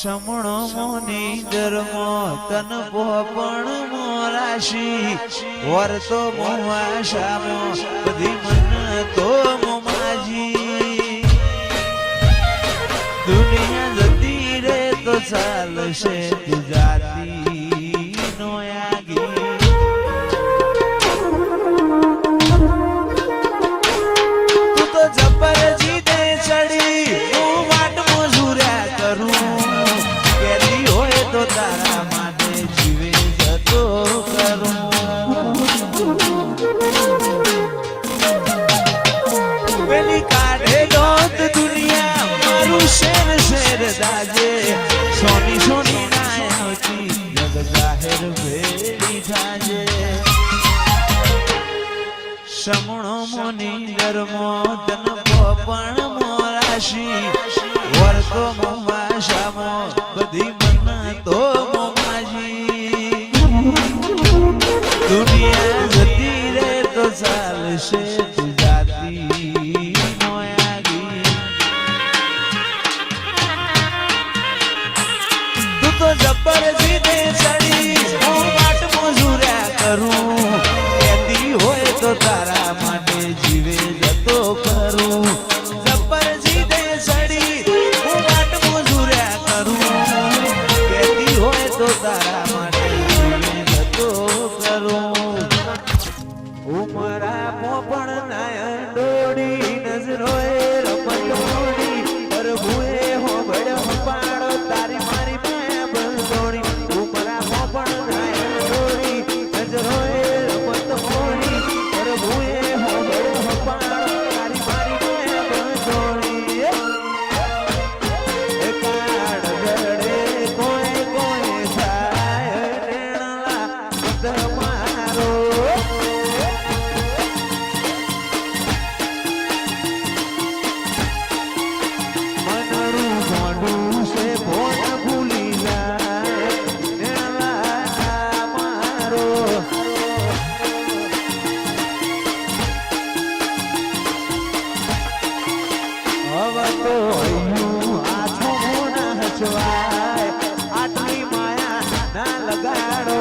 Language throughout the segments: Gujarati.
સમણો મોની ધર્મ તન પોપણ મોરાશી વર્તો મોવાશામો બધી મન તો મોમાજી દુનિયા જતી રે તો ચાલશે તું જાતી નો આગી તું તો જબર જીતે ચડી હું વાટ મજૂર્યા કરું તો તારા માટે જીવે જતો કરું પેલી કાઢે દોત દુનિયા મારું શેર શેર દાજે સોની સોની નાયતી જગ જાહેર ભેડી થાજે સમણો મોની ધર્મો તન પોપણ મોરાશી વર્તો મોવાશામો બધી તો મોમાજી દુનિયા જતી રે તો ચાલશે તું જાતી નો આગી તું તો જબર જીદે ચડી હું વાટ મજૂર્યા કરું કહેતી હોય તો તારા માટે જીવે જતો કરું જબર જીદે ચડી હું વાટ મજૂર્યા કરું તો તારા માટે જતો કરું ઉમરા પોપણ નાય ડોડી નજરોએ રમતોડી પ્રભુએ હોબળ પાડો તારી મારી માયા બંધોડી ઉમરા પોપણ નાય ડોડી નજરોએ રમતોડી પ્રભુએ હોબળ પાડો તારી મારી માયા બંધોડી કાડ ગડે કોઈ કોઈ તમારો મનરું મોઢું છે ભોન ભૂલી જાય મારો હવે તો આછો મોના હચવાય આટલી માયા ના લગાડો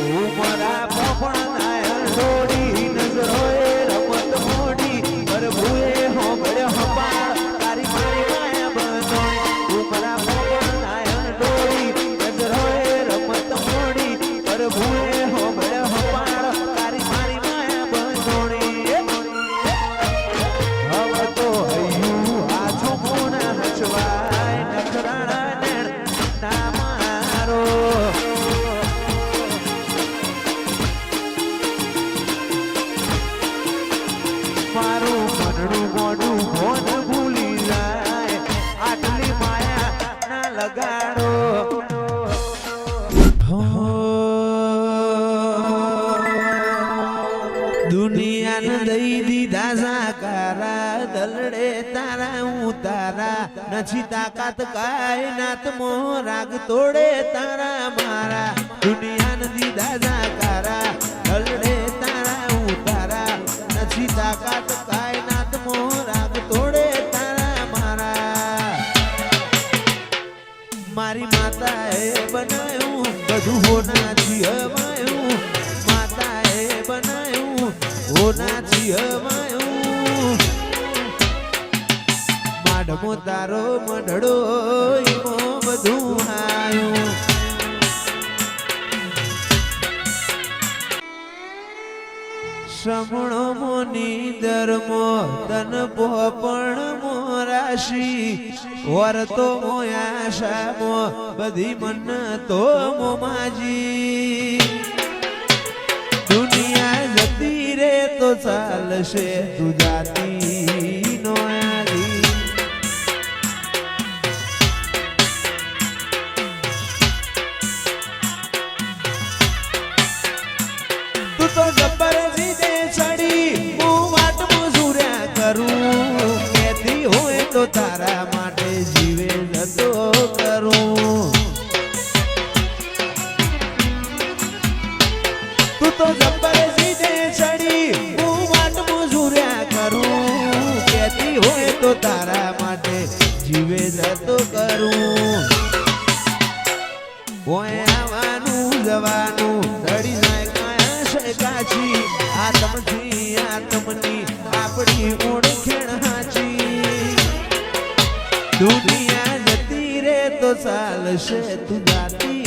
ઉમરા પોપણ નાય ડોડી નજરોએ રમત મોડી પ્રભુએ હોબળ્યો હપાળ તારી મારી માયા બંધોડી ઉમરા પોપણ નાય ડોડી નજરોએ રમત મોડી પ્રભુએ હોબળ્યો હપાળ તારી મારી માયા બંધોડી હવે તો હૈયું આછો મોના હચવાય નખરાણા નેણ ના મારો મારું મનડું મોઢું ભોન ભૂલી જાય આટલી માયા ના લગાડો દુનિયાને દઈ દીધા સાકારા દલડે તારા ઉતારા નથી તાકાત કાયનાત મો રાગ તોડે તારા મારા દુનિયાને દીધા સાકારા દલડે તારા ઉતારા નથી તાકાત કાયનાત મો રાગ તોડે તારા મારા મારી માતાએ બનાવ્યું બધું હોનાથી હમાયું માતાએ બનાવ્યું હોનાથી હમાયું માડમો તારો મઢડો ઈમો બધું હાયું સમણો મોની ધર્મો તન પોપણ મોરાશી વર્તો મોયાશામો બધી મન તો મોમાજી દુનિયા જતી રે તો ચાલશે તું જાતી નો આગી તું તો જબર જીદે ચડી હું વાટ મજૂર્યા કરું કહેતી હોય તો તારા માટે જીવે જતો કરું તું તો જબર જીદે ચડી હું વાટ મજૂર્યા કહેતી હોય તો તારા માટે જીવે જતો કરું ઓય આવવાનું જવાનું દડી જાય કાયા છે કાચી આત્મની આપણી ઓળખેણ હાચી દુનિયા જતી રે તો ચાલશે તું જાતી